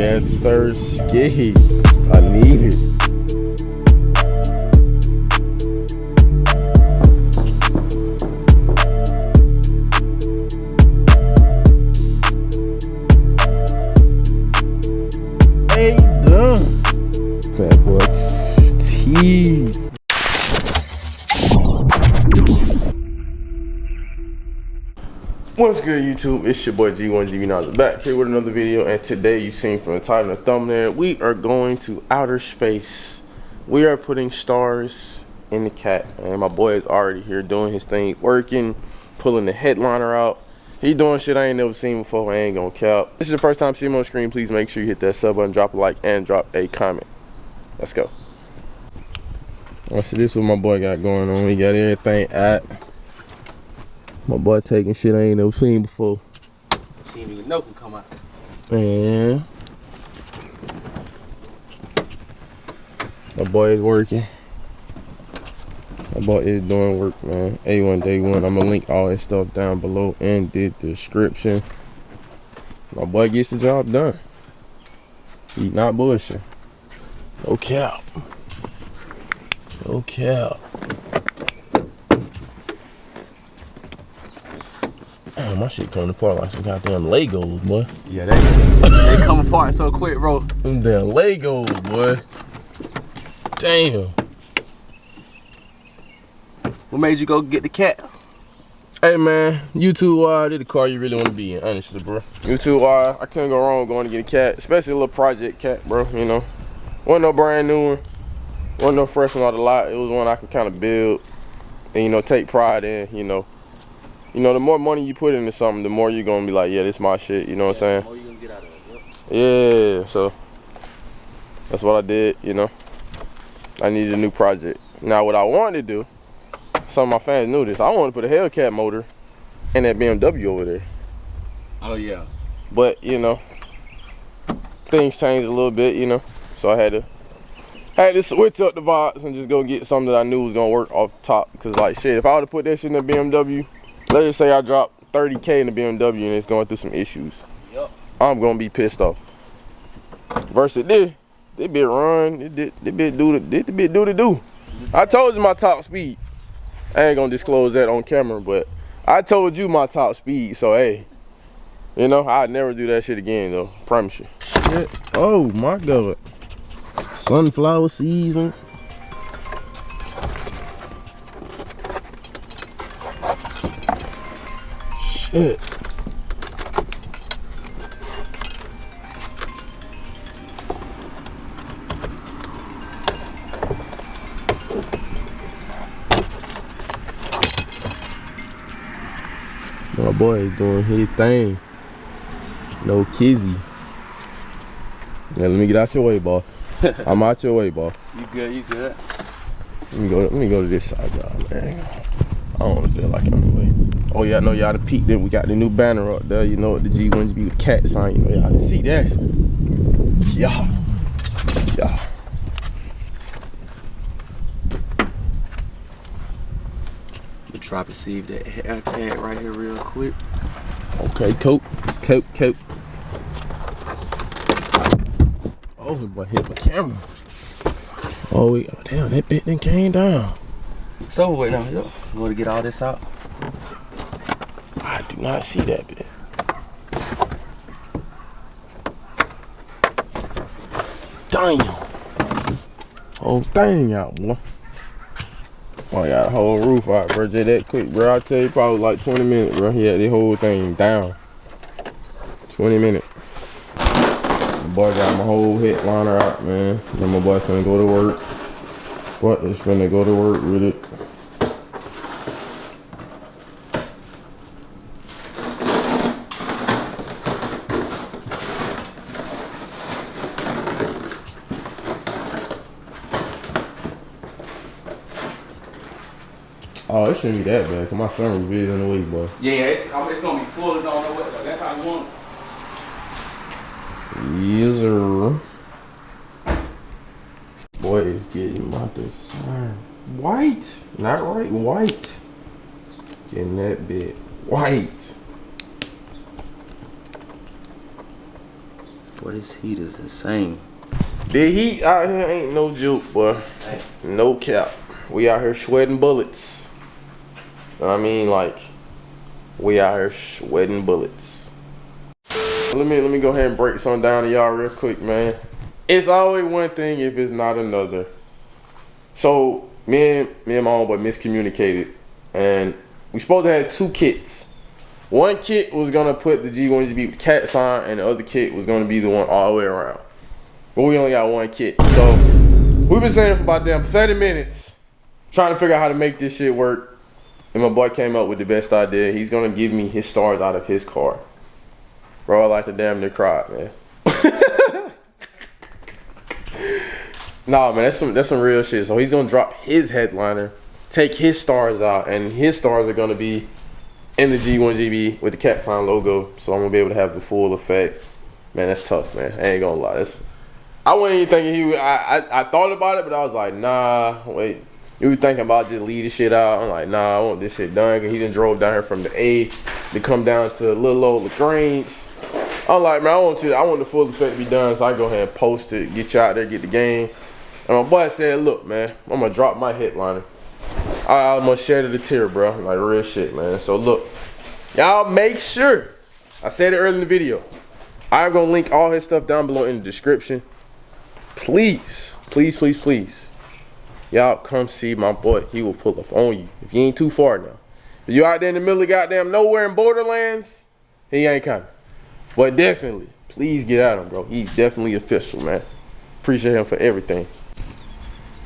Yes, sir, ski. I need it. Hey, done. That boy's tease. What's good, YouTube? It's your boy G1GB Nigel back here with another video, and today you seen from the title and the thumbnail, we are going to outer space. We are putting stars in the cat, and my boy is already here doing his thing, working, pulling the headliner out. He doing shit I ain't never seen before. I ain't gonna cap. This is the first time seeing him on screen. Please make sure you hit that sub button, drop a like, and drop a comment. Let's go. See, this is what my boy got going on. He got everything at. My boy taking shit I ain't never seen before. She didn't even know can come out. Man. My boy is working. My boy is doing work, man. A1 day one. I'm gonna link all his stuff down below in the description. My boy gets the job done. He not bullshit. No cap. No cap. Damn, my shit coming apart like some goddamn Legos, boy. Yeah, they come apart so quick, bro. Them damn Legos, boy. Damn. What made you go get the cat? Hey, man, YouTube, did the car you really want to be in, honestly, bro. YouTube, I couldn't go wrong going to get a cat, especially a little project cat, bro, you know. Wasn't no brand new one. Wasn't no fresh one out the lot. It was one I could kind of build and, you know, take pride in, you know. You know, the more money you put into something, the more you're going to be like, yeah, this is my shit, you know what I'm saying? The more you're going to get out of it, Yeah, so that's what I did, you know. I needed a new project. Now, what I wanted to do, some of my fans knew this, I wanted to put a Hellcat motor in that BMW over there. Oh, yeah. But, you know, things changed a little bit, you know, so I had to switch up the vibes and just go get something that I knew was going to work off the top. Because, like, shit, if I would have put that shit in the BMW, let's just say I dropped 30K in the BMW and it's going through some issues. Yep. I'm gonna be pissed off. Versus this bit run, this bit do the do. I told you my top speed. I ain't gonna disclose that on camera, but I told you my top speed, so hey. You know, I'd never do that shit again though, promise you. Shit. Oh my God. Sunflower season. Shit. My boy is doing his thing. No kizzy. Now let me get out your way, boss. I'm out your way, boss. You good, you good. Let me go to this side, y'all, man. I don't want to feel like it anyway. Oh yeah, I know y'all the peak. Then we got the new banner up there. You know, the G1GB with cat sign. You know, y'all can see that. Yeah. Yeah. I'm try to receive that hair tag right here real quick. Okay, coat. Oh, boy, hit my camera. Oh, damn, that bit then came down. So wait now, yo. You want to get all this out? I do not see that bit. Damn. Whole thing out, boy. Oh, I got a whole roof out, bro. Just that quick, bro. I tell you, probably like 20 minutes, bro. He had the whole thing down. 20 minutes. My boy got my whole headliner out, man. Then my boy finna go to work. What is finna go to work with it? Oh, it shouldn't be that bad, cause my sunroof is in the way, boy. Yeah, it's gonna be full as on the way. That's how we want it. Yes, sir. Boy is getting my design white, not right, white. Getting that bit white. Boy, this heat is insane. The heat out here ain't no joke, boy. Insane. No cap. We out here sweating bullets. I mean, like, we out here sweating bullets. Let me go ahead and break something down to y'all real quick, man. It's always one thing if it's not another. So me and my homeboy miscommunicated, and we supposed to have 2 kits. One kit was gonna put the G1GB cat sign, and the other kit was gonna be the one all the way around. But we only got 1 kit. So we've been saying for about damn 30 minutes, trying to figure out how to make this shit work. And my boy came up with the best idea. He's gonna give me his stars out of his car. Bro, I like to damn near cry, man. Nah, man, that's some real shit. So he's gonna drop his headliner, take his stars out, and his stars are gonna be in the G1GB with the cat sign logo. So I'm gonna be able to have the full effect. Man, that's tough, man. I ain't gonna lie. I wasn't even thinking he would. I thought about it, but I was like, nah, wait. You was thinking about just leave this shit out. I'm like, nah, I want this shit done. Cause he done drove down here from the A to come down to little old LaGrange. I'm like, man, I want the full effect to be done, so I go ahead and post it, get you out there, get the game. And my boy said, look, man, I'm gonna drop my headliner. I'm gonna shed a tear, bro. Like real shit, man. So look, y'all make sure, I said it earlier in the video, I'm gonna link all his stuff down below in the description. Please, please, please, please, y'all come see my boy. He will pull up on you. If you ain't too far now. If you out there in the middle of goddamn nowhere in Borderlands, he ain't coming. But definitely, please get at him, bro. He's definitely official, man. Appreciate him for everything.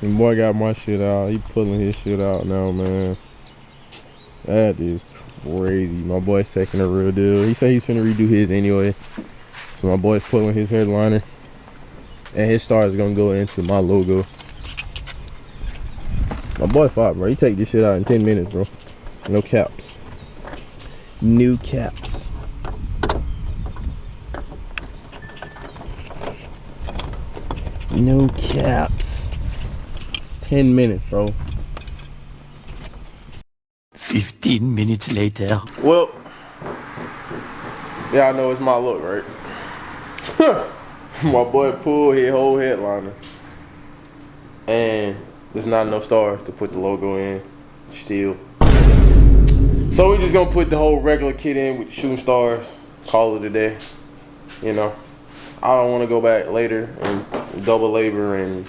And boy got my shit out. He pulling his shit out now, man. That is crazy. My boy's second a real deal. He said he's finna redo his anyway. So my boy's pulling his headliner. And his star is gonna go into my logo. My boy fought, bro. He take this shit out in 10 minutes, bro. No caps. New caps. No caps. 10 minutes, bro. 15 minutes later. Well, y'all know it's my look, right? My boy pulled his whole headliner. And there's not enough stars to put the logo in still. So we're just gonna put the whole regular kit in with the shooting stars. Call it a day. You know. I don't want to go back later and double labor and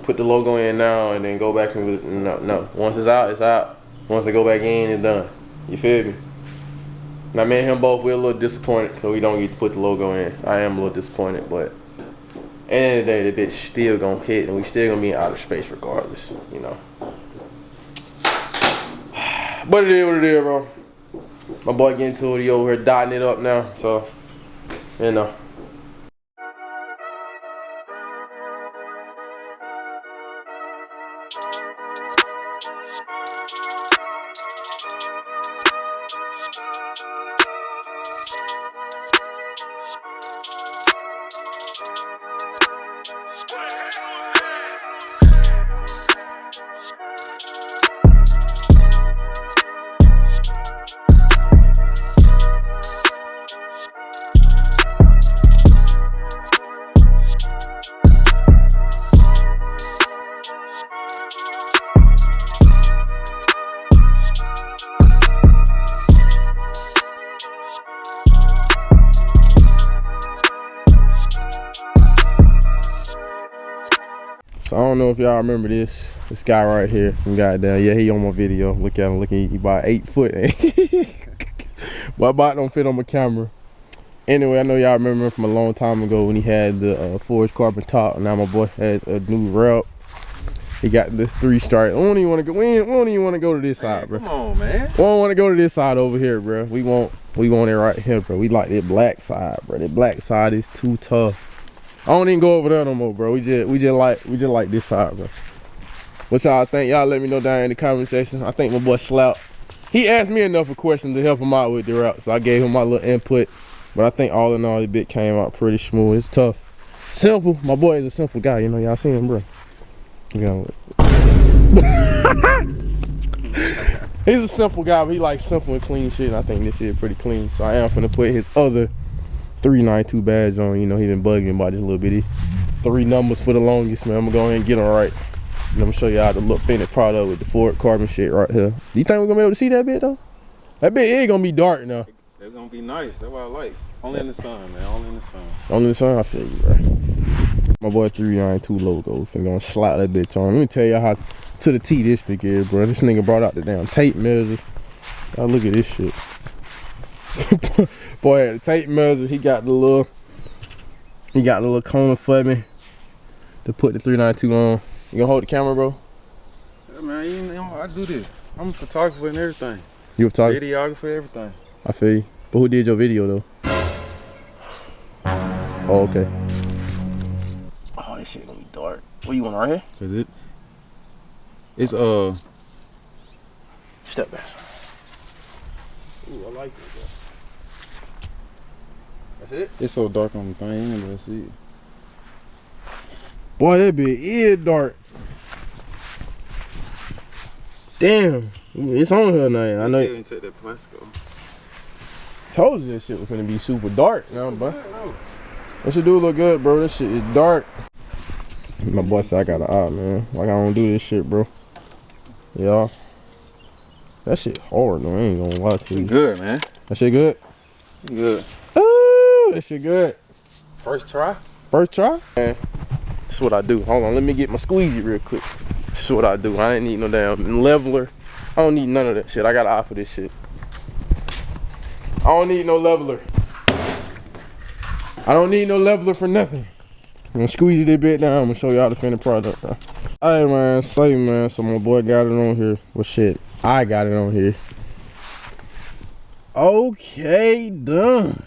put the logo in now and then go back and no. Once it's out, it's out. Once I go back in, it's done. You feel me? Now me and him both, we're a little disappointed because we don't get to put the logo in. I am a little disappointed, but at the end of the day, the bitch still gonna hit and we still gonna be in outer space regardless, you know. But it is what it is, bro. My boy getting to it, he over here dotting it up now, so, you know. So I don't know if y'all remember this guy right here from goddamn, yeah, he on my video. Look at him, he about 8 foot. My bot don't fit on my camera. Anyway, I know y'all remember him from a long time ago when he had the forged carbon top. Now my boy has a new rep. He got this 3-star. We don't even want to go to this side, bro. Come on, man. We don't want to go to this side over here, bro. We want it right here, bro. We like that black side, bro. That black side is too tough. I don't even go over there no more, bro. We just like this side, bro. What y'all think? Y'all let me know down in the comment section. I think my boy Slap, he asked me enough of questions to help him out with the route, so I gave him my little input. But I think all in all, the bit came out pretty smooth. It's tough, simple. My boy is a simple guy, you know. Y'all seen him, bro? He's a simple guy, but he likes simple and clean shit. And I think this shit pretty clean. So I am finna put his other 392 badge on. You know, he been bugging me about this little bitty 3 numbers for the longest, man. I'm gonna go ahead and get them right. And I'm gonna show y'all the look finished product with the Ford carbon shit right here. Do you think we're gonna be able to see that bit though? That bit is gonna be dark now. They're gonna be nice. That's what I like. Only in the sun, man. Only in the sun. Only in the sun, I feel you, bro. My boy 392 logo. Finna gonna slap that bitch on. Let me tell y'all how to the T this nigga is, bro. This nigga brought out the damn tape measure. Y'all look at this shit. Boy had the tape measure. He got the little corner for me to put the 392 on. You gonna hold the camera, bro? Yeah, man. You know, I do this. I'm a photographer and everything. You a photographer? Videographer, everything. I feel you. But who did your video though? Oh, okay. Oh, this shit gonna be dark. What you want right here? Is it? It's Step back. Ooh, I like it, bro. That's it? It's so dark on the thing. You ain't able to see it. Boy, that bit is dark. Damn, it's on here now. I know. You take that plastic off. Told you that shit was gonna be super dark now, bro. That shit do look good, bro. That shit is dark. My boy said I got an eye, man. Like I don't do this shit, bro. Yeah. That shit hard though. I ain't gonna lie to you. Good, man. That shit good? Good. Ooh, that shit good. First try? First try? Man, that's what I do. Hold on, let me get my squeegee real quick. That's what I do. I ain't need no damn leveler. I don't need none of that shit. I got an eye for this shit. I don't need no leveler. I don't need no leveler for nothing. I'm gonna squeeze this bit down. I'm gonna show y'all the finished product, bro. Hey man, say man, so my boy got it on here. Well shit, I got it on here. Okay, done.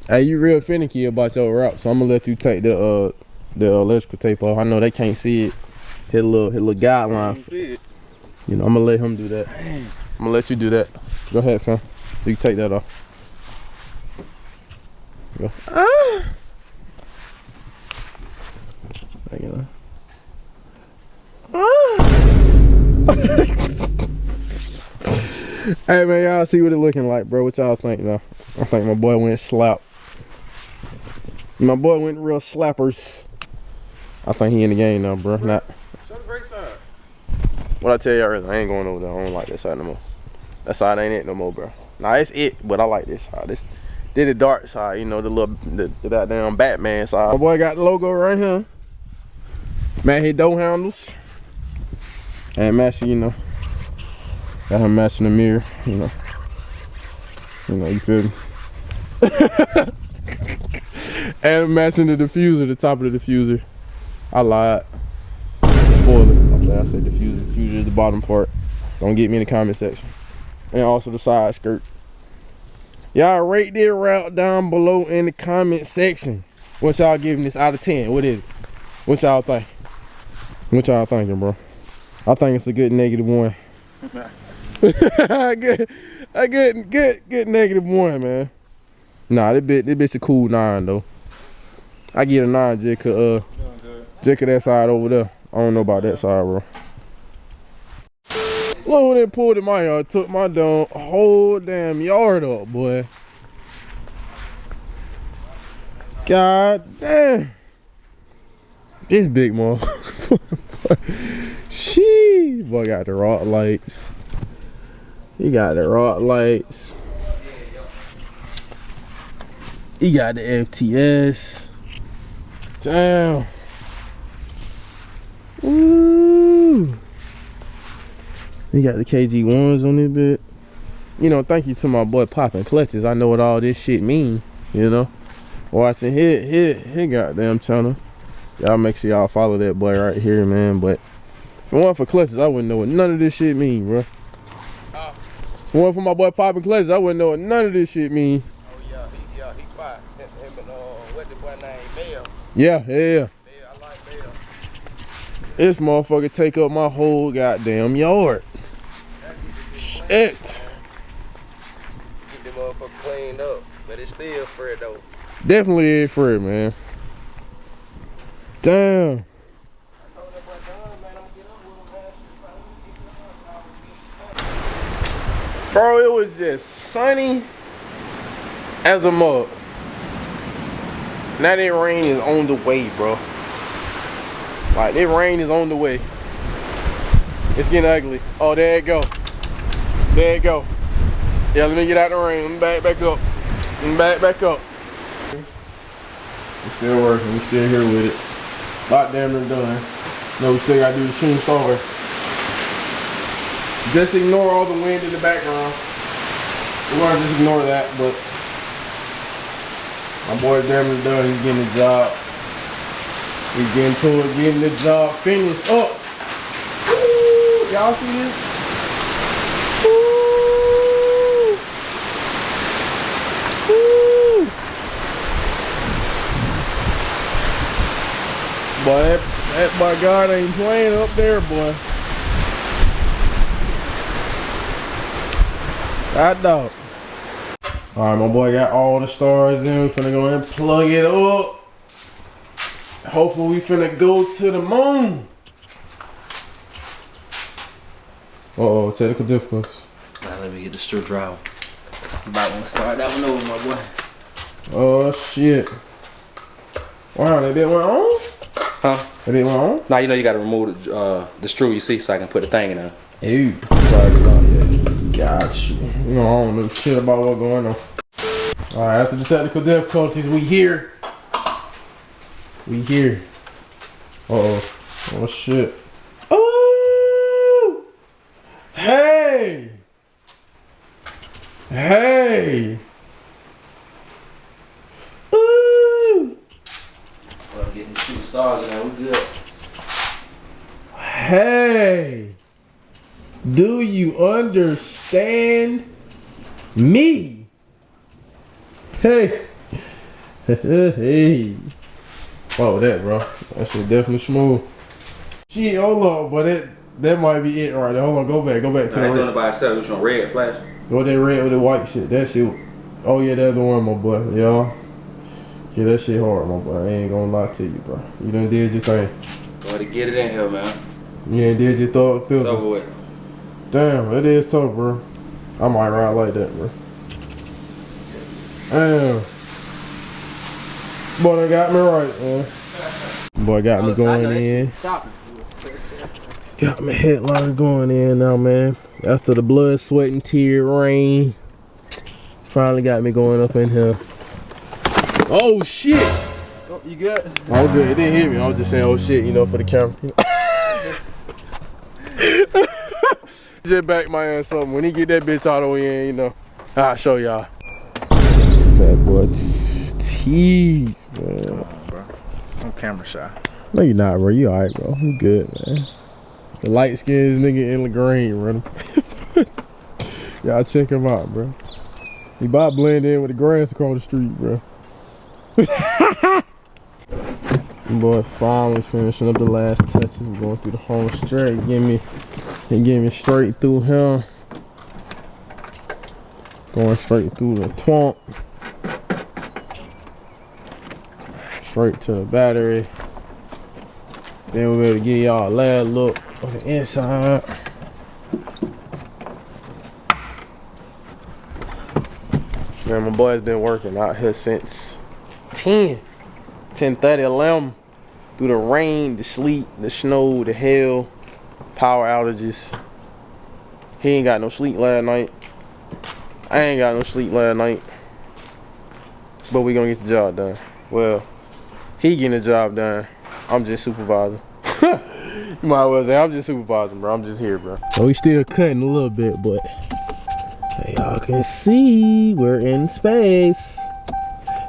Hey, you real finicky about your route, so I'm gonna let you take the electrical tape off. I know they can't see it. Hit a little guideline. See it. You know, I'm gonna let him do that. I'm gonna let you do that. Go ahead, fam. You can take that off. Go. There you go. Hey man, y'all see what it looking like, bro? What y'all think though? I think my boy went slap. My boy went real slappers. I think he in the game now, bro. Not. Show the brake side. What I tell you earlier, I ain't going over there. I don't like that side no more. That side ain't it no more, bro. Nah, it's it, but I like this side. This did the dark side, you know, the goddamn Batman side. My boy got the logo right here. Man, his door handles. And matching, you know. Got him matching the mirror, you know. You feel me? And matching the diffuser, the top of the diffuser. I lied. Spoiler. I said diffuser. Diffuser is the bottom part. Don't get me in the comment section. And also the side skirt. Y'all rate their route down below in the comment section. What y'all giving this out of 10? What is it? What y'all think? What y'all thinking, bro? I think it's a good -1. good -1, man. Nah, this bit's a cool 9 though. I get a 9 just cause that side over there. I don't know about that side, bro. Look who they pulled in my yard, took my whole damn yard up, boy. God damn. This big motherfucker. She boy got the rock lights. He got the rock lights. He got the FTS. Damn. Woo. He got the KG1s on this bit. You know, thank you to my boy Poppin' Clutches. I know what all this shit mean, you know. Watching his goddamn channel. Y'all make sure y'all follow that boy right here, man. But if it wasn't for Clutches, I wouldn't know what none of this shit mean, bro. If it wasn't for my boy Poppin' Clutches, I wouldn't know what none of this shit mean. Oh yeah, he fine. Him and what the boy named Bell. Yeah. Bell, I like Bell. This motherfucker take up my whole goddamn yard. Shit. Get the motherfucker cleaned up, but it's still free though. Definitely is free, man. Damn. Bro, it was just sunny. as a mug. Now that rain is on the way, bro. Like, that rain is on the way. It's getting ugly. Oh, there it go. There it go. Yeah, let me get out the rain. Let me back up. Let me back up. It's still working. We still here with it. About damn near done. No, we still gotta do the shooting star. Just ignore all the wind in the background. We're gonna just ignore that, but my boy's damn near done. He's getting the job. He's getting to it, getting the job finished up. Y'all see this? Woo! Woo! Boy, that by God ain't playing up there, boy. God dog. Alright, my boy got all the stars in. We finna go ahead and plug it up. Hopefully we finna go to the moon. Uh-oh, technical difficulties. Now let me get the screwdriver. About to start that one over, my boy. Oh shit. Wow, that bit went on? Huh? That bit went on? Now you know you gotta remove the screw, you see, so I can put the thing in there. Ew. Sorry, Got you. You know, I don't know shit about what's going on. Alright, after the technical difficulties, we here. We here. Uh-oh. Oh shit. Oh! Hey! Hey! Ooh! Well, getting 2 stars in there, we good. Hey! Do you understand me? Hey! Hey! Oh, that, bro. That shit definitely smooth. Shit, hold on, but that might be it right there. Hold on, go back to the I ain't doing it by itself. Which one? Red flash? Go that red with the white shit. That shit. Oh yeah, that's the one, my boy. Y'all. Yeah, that shit hard, my boy. I ain't gonna lie to you, bro. You done did your thing. Go ahead and get it in here, man. Yeah, did your thought. It's over with. Damn, it is tough, bro. I might ride like that, bro. Damn. Boy, they got me right, man. Boy, got me going in. Got my headliner going in now, man. After the blood, sweat, and tear rain, finally got me going up in here. Oh shit! Oh, you good? I'm good. It didn't hit me. I was just saying, oh shit, you know, for the camera. Just back my ass up. When he get that bitch all the way in, you know, I'll show y'all. That boy tease, man. Come on, bro. I'm camera shy. No, you're not, bro. You alright, bro. You good, man. The light skinned nigga in the green, bro. Y'all check him out, bro. He about to blend in with the grass across the street, bro. Boy, finally finishing up the last touches. We're going through the whole straight. He gave me straight through him. Going straight through the twomp. Straight to the battery. Then we're going to give y'all a last look on the inside. Man, my boy's been working out here since 10:30, 11, through the rain, the sleet, the snow, the hail, power outages. He ain't got no sleep last night. I ain't got no sleep last night. But we gonna get the job done. Well, he getting the job done. I'm just supervising. You might as well say I'm just supervising, bro. I'm just here, bro. So we still cutting a little bit, but y'all can see we're in space.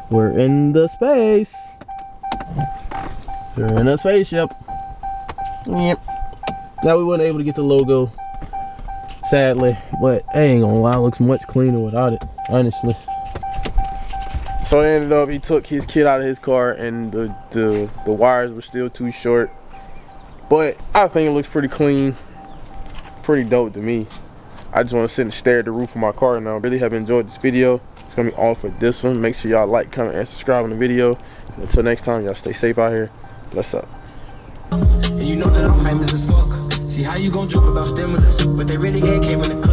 We're in the space. We're in a spaceship. Yep. Now we weren't able to get the logo, sadly, but I ain't gonna lie, it looks much cleaner without it, honestly. So it ended up, he took his kit out of his car and the wires were still too short. But I think it looks pretty clean, pretty dope to me. I just want to sit and stare at the roof of my car now. Really have enjoyed this video. It's gonna be all for this one. Make sure y'all like, comment, and subscribe on the video. And until next time, y'all stay safe out here. Bless up. And you know that I'm famous as fuck. See how you gon' joke about stimulus, but they really ain't came in the